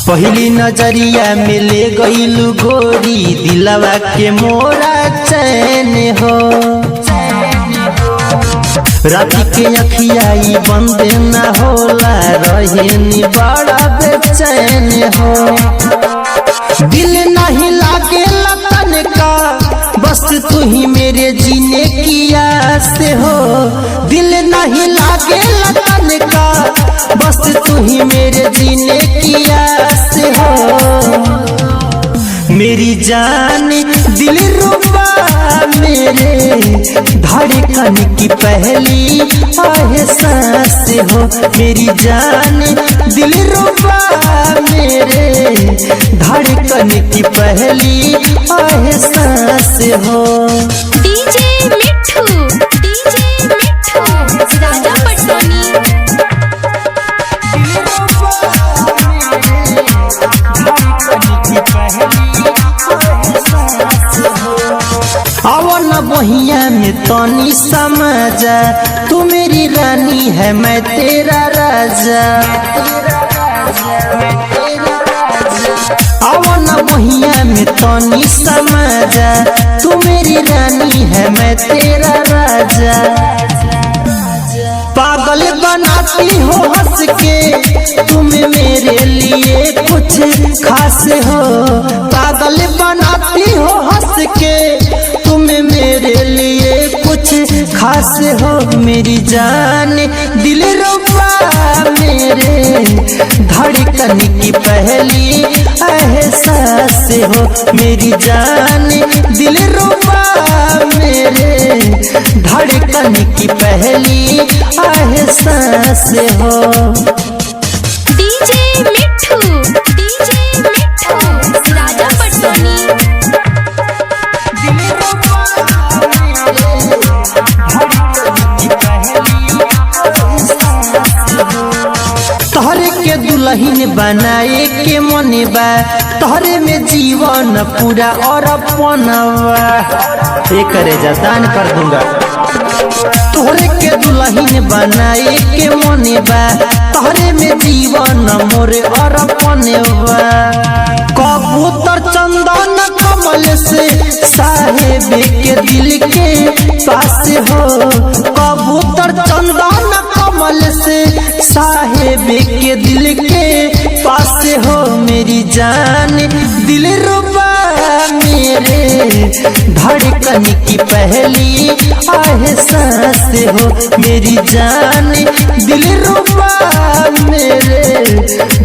पहली नजरिया में ले गईलू गोरी दिलवा के मोरा चैन हो। राती के अखियाई बंद न होला रहेनी बड़ा बेचैन हो। दिल नहीं लागे लतन का बस तू ही मेरे जीने की आस हो। दिल नहीं लागे लतन का बस तू ही मेरे जीने की आस हो। मेरी जान दिल रुबा मेरे धड़कन की पहली एहसास हो। मेरी जान दिल रुबा मेरे धड़कन की पहली एहसास हो। डीजे मिट्ठू राजा पटोनी। आओ न बहिया में तनी समझा तू मेरी रानी है मैं तेरा राजा। आओ न बहिया में तनी समझा तू मेरी रानी है मैं तेरा राजा। पागल बनाती हो हंस के तुम मेरे लिए कुछ खास हो। पागल बनाती हो हंस के तुम मेरे लिए कुछ खास हो। मेरी जान दिल रुबा मेरे धड़कन की पहली एहसास हो। मेरी जान दिल रुबा मेरे धड़कन की पहली एहसास हो। डीजे मिट्ठू राजा पटोनी। तोहरे के दुल्हन बनाए के मन बा तोहरे में जीवन पूरा और अपनवा करे जतान कर दूंगा। तोहरे के दुल्हन बनाए के मन बा तोहरे में जीवन मोरे और अपनवा। कबूतर चंदन कमल से साहेब के दिल के पास हो। कबूतर चंदन कमल से साहेब के दिल के पास हो। मेरी जान दिल रुबा मेरे धड़कन की पहली एहसास हो। मेरी जान दिल रुबा मेरे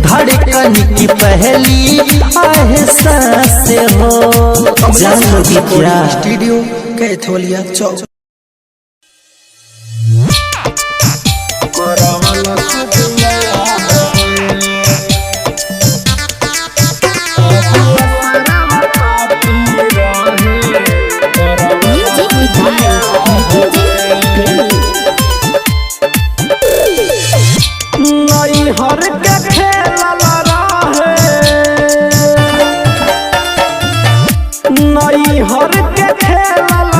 धड़कन की पहली एहसास हो। जान लोगी क्या स्टूडियो कैथोलिया चौक। हर के खेलल नई हर के खेलल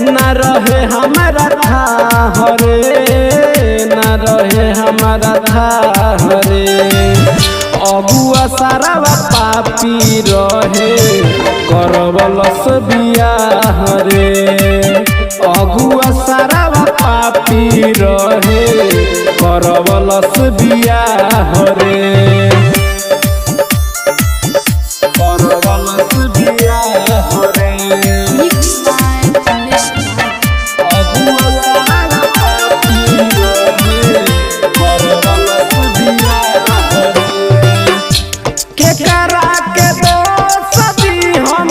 न रहे हमारा था रे न रहे हमारा था रे। अबुआ सारा पापी रहे करबलस बियाह रे। अबुआ सारा पापी रहे करबलस बियाह रे। करबलस बियाह रे। अबुआ सारा पापी रहे करबलस बियाह रे। के करा के दोस्त हम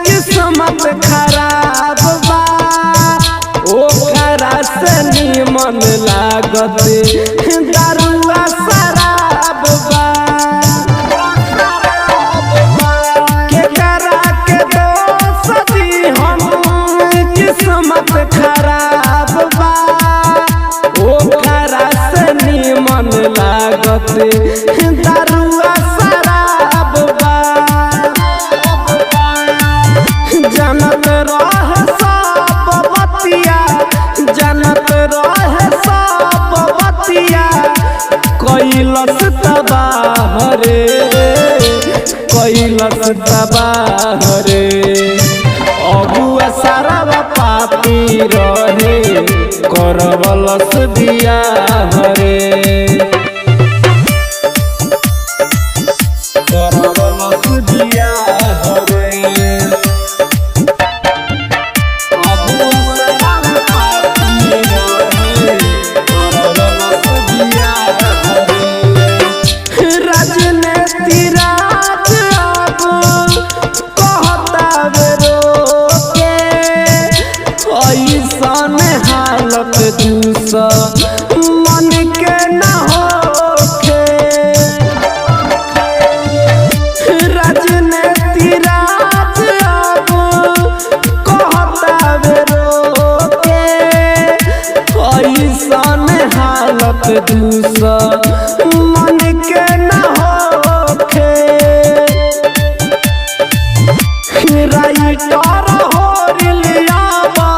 किस्मत खराब बा ओकरा से निमन लागत दारुआ शराब बा। के करा के दोस्त हम किस्मत खराब बा ओकरा से निमन लागत दारुआ शराब बा। जनत रह सब बतिया जनत रह सब बतिया कैलस त तबाह रे कैलस तबाह रे अगुआ सारा पापी रहे करवलस बियाह रे करवलस बियाह रे राजनीति राज अब कहता रोके ऐसन हालत दूसरा मन के न होखे राजनीति राज अब कहता रोके ऐसन हालत दूसरा मन के न होखे राइटर हो रिलियाबा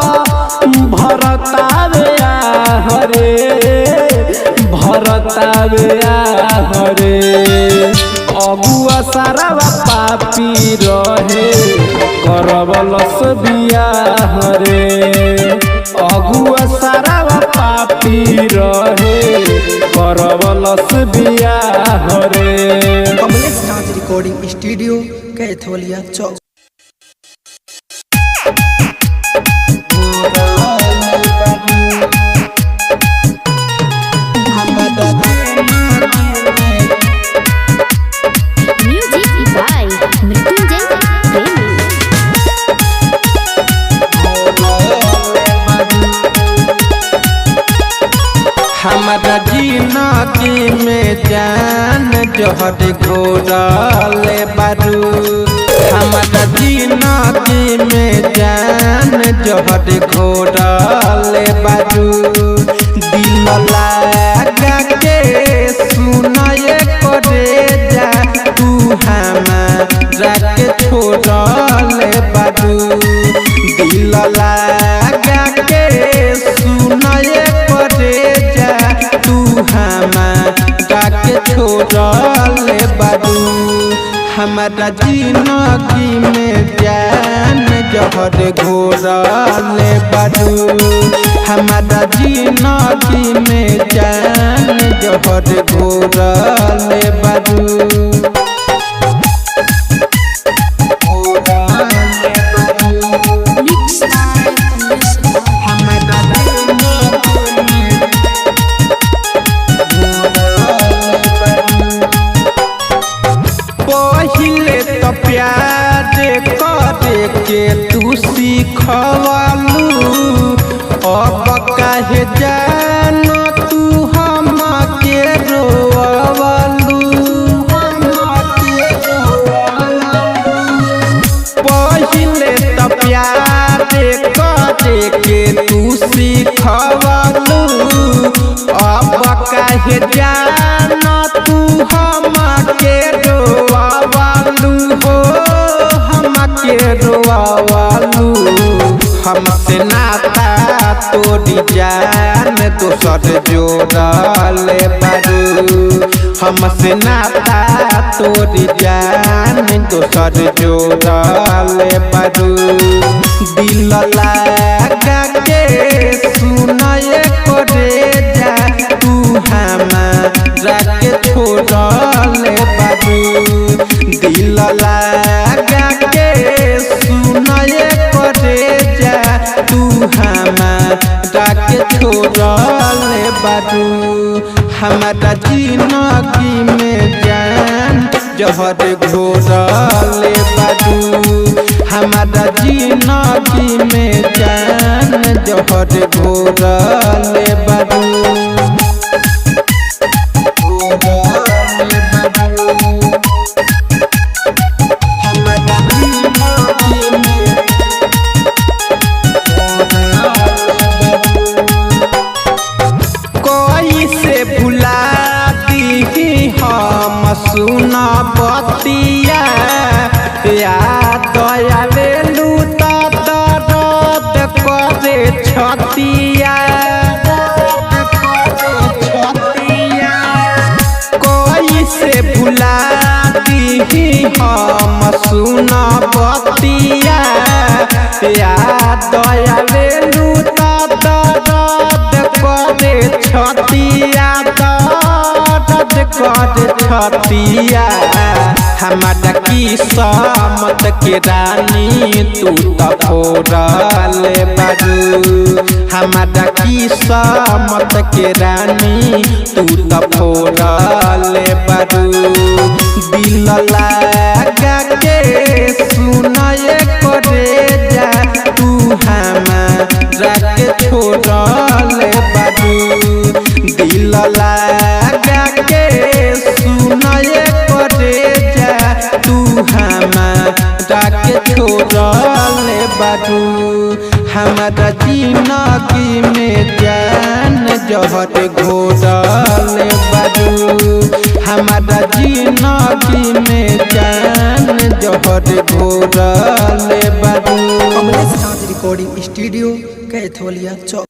भरतावे हरे भरतावे हरे अगुआ सारा पापी रहे करवलस बियाह रे अगुआ सारा पापी रहे करवलस बियाह रे Kamlesh Nath recording studio Katholia Chowk. Music by Mrityunjay Premi. हमारा जिंदगी में जान जहर घोरले बारू हमारा जिंदगी में जान जहर घोरले बारू दिल लगा के सुनाए करे जा तू हमारा के छोड़ले बारू दिल लगा के सुनाए करे जा तू हमारा के छोड़ले बारू हमारा जिंदगी में जान जहर घोरले बारू हमारा जिंदगी में जान जहर घोरले बारू पहिले तो प्यार करे के तू सिखवालू अब काहे जान तू हमके रोवालू पहिले तो प्यार करे के तू सिखवालू अब काहे जान तू हमके रोवालू हो हमके रोवालू हमसे नाता तोड़ी जान दोसर जोड़ले बारू हमसे नाता तोड़ी जान दोसर जोड़ले बारू दिल लगा के सुनाए करे जा तू हमारा के छोड़ले बारू दिल लगा के सुनाए करे जा तू हमारा के छोड़ले बारू हमारा जिंदगी में जान जहर घोरले बारू हमारा जिंदगी में जान जहर घोरले बारू सुना बतिया याद आवेलू त दर्द करे छतिया कोई कर छतिया हमारा किस्मत के रानी तू तो फोड़ले बारू हमारा किस्मत के रानी तू तो फोड़ले बारू दिल लगा के सुनाए करे जा तू हमारा के छोड़ले बारू दिल लगा के सुनाए करे जा तू हमारा के छोड़ले बारू हमारा जिंदगी में जान जहर घोड़ले बारू हमारा जिंदगी में जान जहर घोड़ले बारू। कमलेश राज रिकॉर्डिंग स्टूडियो कैथोलिया चौक।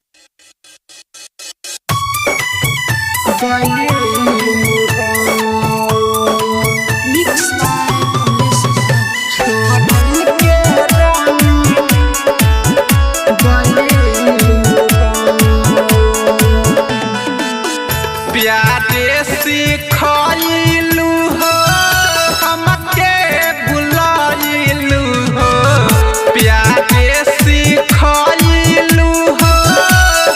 प्यारे सिखैलू हो हमके बुलाइलू हो प्यारे सिखैलू हो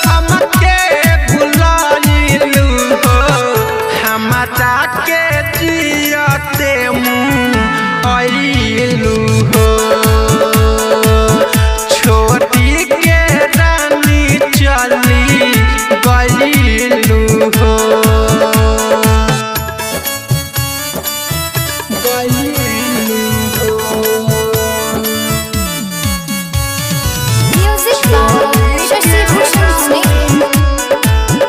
हमके बुलाइलू हो हमारा के जियते मुँह अइलू हो छोटी के रानी चली गइलू हो Music by Shashi Bhushan Sneh.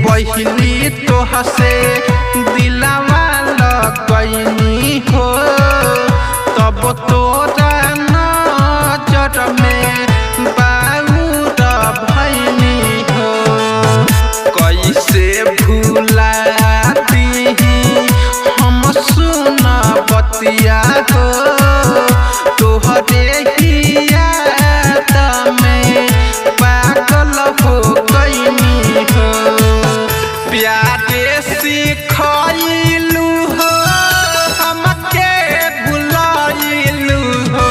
पहली तो हसे दिलावा लगनी हो तब तोरा नजर में बाउर भैनी हो कैसे भूला दीही हम सुन बतिया हो तोहरे ही याद में पागल हो गईनी हो प्यारे सिखैलू हो हमके बुलाइलू हो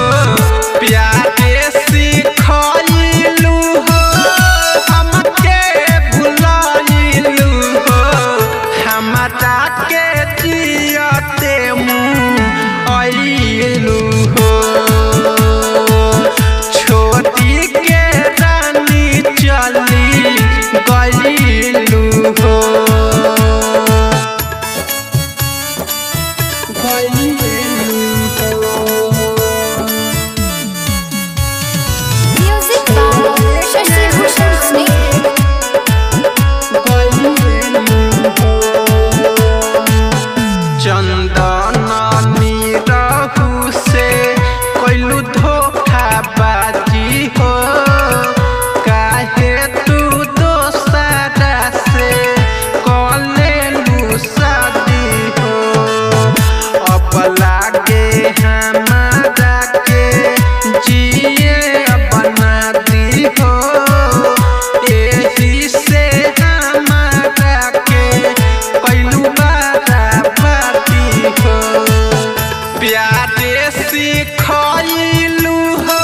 प्यारे सिखैलू हो हमके बुलाइलू हो हमारा के जियते मुँह अइलू हो छोटी के रानी चली गइलू हो Music by Shashi Bhushan Sneh. चंदन नीरहू से कैलू धोखा बाजी हो काहे तू दोसरा से कलेलू शादी हो अब लागे हमारा के जिए बना दी हो एही से हमारा के कैलू बारा बाती हो प्यारे सिखैलू हो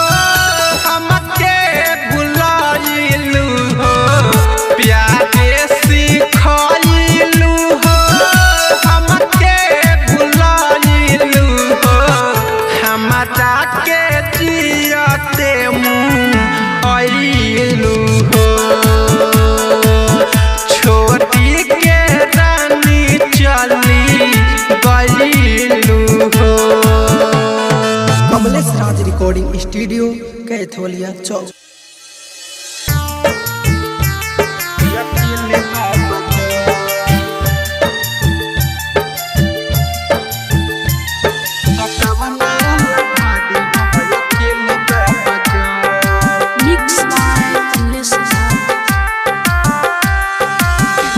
हमके बुलाइलू हो प्यारे सिखैलू हो हमके बुलाइलू हो हमारा के जियते मुँह अइलू हो छोटी के रानी चली गइलू हो। Kamlesh Raj recording studio Katholia Chowk.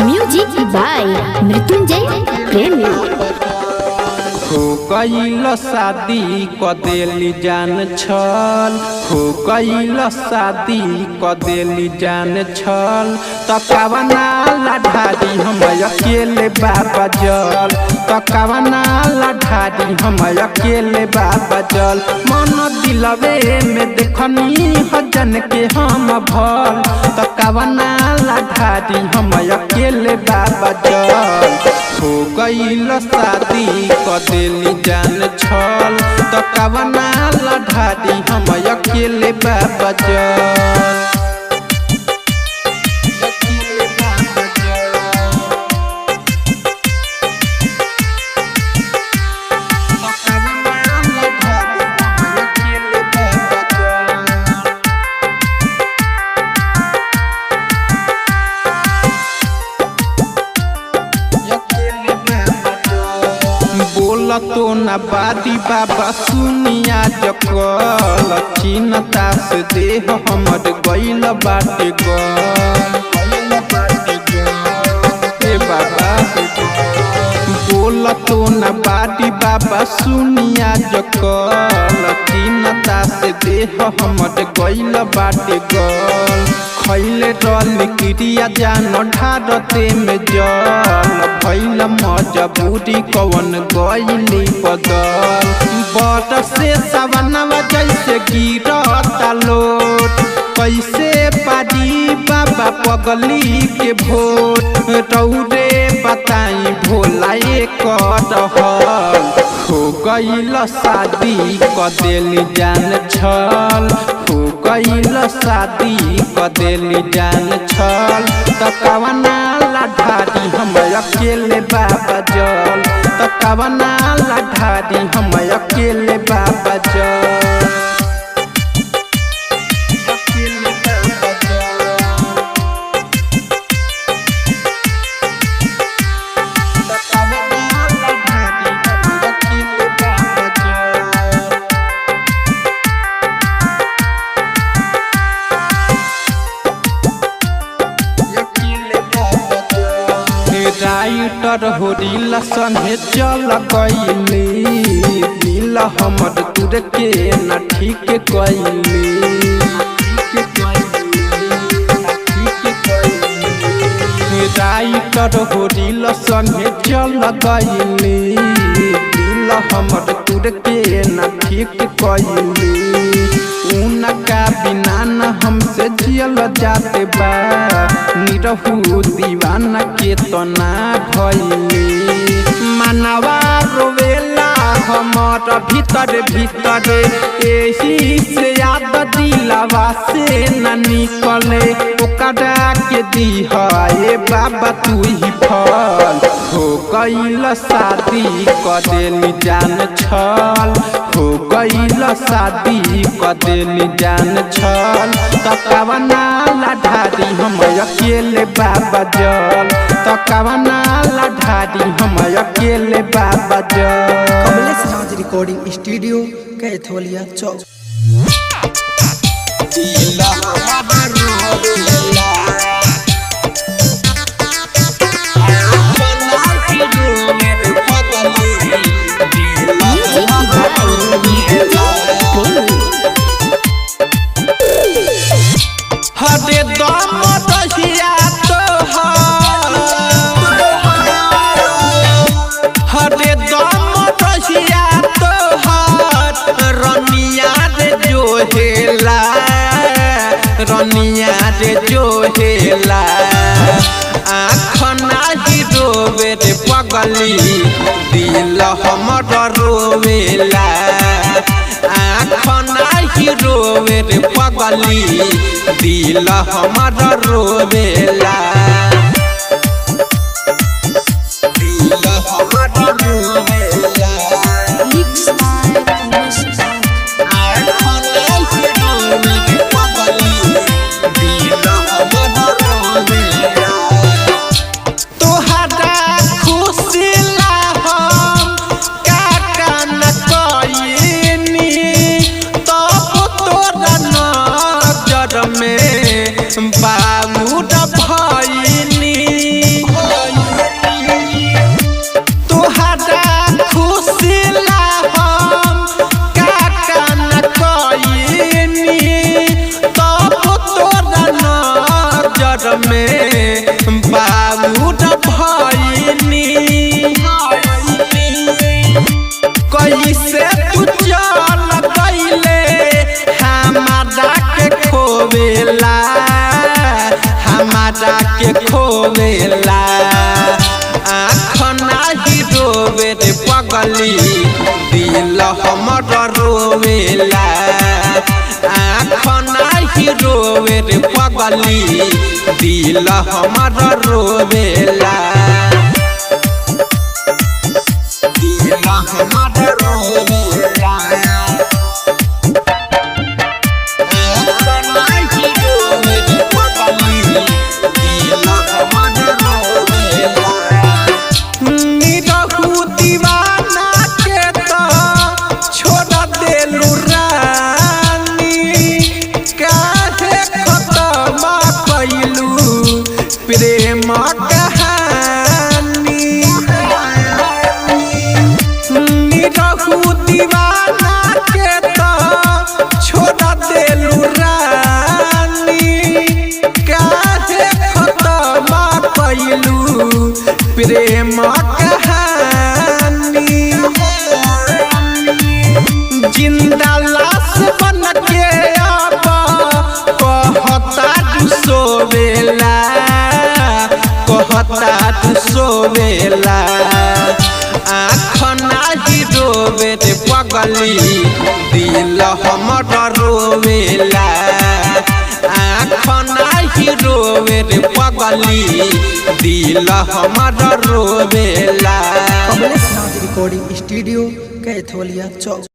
Music by Mrityunjay Premi. हो गईल शादी क देली जान छल, हो गईल शादी क देली जान छल। तकावना लाठारी हम अकेले बाबा जल, तकावना लाठारी हम अकेले बाबा जल। मन दिलवे में देखनी हजन के हम भल, तकावना लाठारी हम अकेले बाबा जल। हो गईल शादी क देली जान छल, तकावना लाठारी हम अकेले बाबा जल। तो न बादी बाबा सुनिया जकल, चिन्ता से देह हमर गईल बाटे गल। बाबा बोल तो न बादी बाबा सुनिया जकल, चिन्ता से देह हमर गईल बाटे गल। खैले रल क्रिया जान ढारते में जल, भैल मजबूरी कवन गईली बदल। बट से सवनवा जैसे गिरता लोट, कैसे पारी बाबा पगली के भोट। रौरे बताई भोला एक रहल, हो गईल शादी क देली जान छल, हो गईल शादी क देली जान छल। तकावना लाठारी हम अकेले बाबा जल, तकावना लाठारी हम अकेले बाबा जल। राइटर होरिल संगे चल गईली, दिल हमर तुर के न ठीक कईली। राइटर होरिल संगे चल गईली, दिल हमर तुर के न ठीक कईली। उनका बिना न हमसे जियल जाते बा, निरहु दीवाना के तना भइली। मनवा रोवेला हमर भीतर भीतर, एही से याद दिलवा से न निकले। ओकरा के दीह ए बाबा तू ही फल, हो गईल शादी क देली जान छल, हो गईल शादी क देली जान छल। तकावना लाठारी हम अकेले बाबा जल, तकावना लाठारी हम अकेले बाबा जल। कमलेश राज रिकॉर्डिंग स्टूडियो कैथोलिया चौक। हरे दम दहिया तोहर, हरे दम दहिया तोहर, रनिया रे जोहेला, रनिया रे जोहेला। आँख नाही रोवे रे पगली, दिल हमर रोवेला। आँख नाही रोवे रे पगली, दिल हमर रोवेला। दिल हमर रोवेला। आँख नाही रोवे रे पगली, दिल हमर रोवेला। तोहरा खुशी ला हम का न कईनी, तब तोरा नजर में बाबू में बाबूड भइनी कैसे तू चल गइले हमारा के खोवेला हमारा के खोवेला आँख नाही रोवे रे पगली दिल हमर रोवेला आँख नाही रोवे रे पगली दिल हमर रोवेला दिल हमर रोवेला आँख नाही रोवे रे पगली दिल हमर रोवेला निरहु दीवाना के तो छोड़ देलू रानी काहे खत्म कैलू प्रेम कहानी निरहु दीवाना के तो छोड़ देलू रानी काहे खत्म कैलू प्रेम कहानी जिंदा लाश बन के अब कहता तू सोवेला कहता तू सोवेला आँख नाही रोवे रे पगली दिल हमर रोवेला आँख नाही रोवे रे पगली दिल हमर रोवेला कमलेश नाथ रिकॉर्डिंग स्टूडियो कैथोलिया चौक।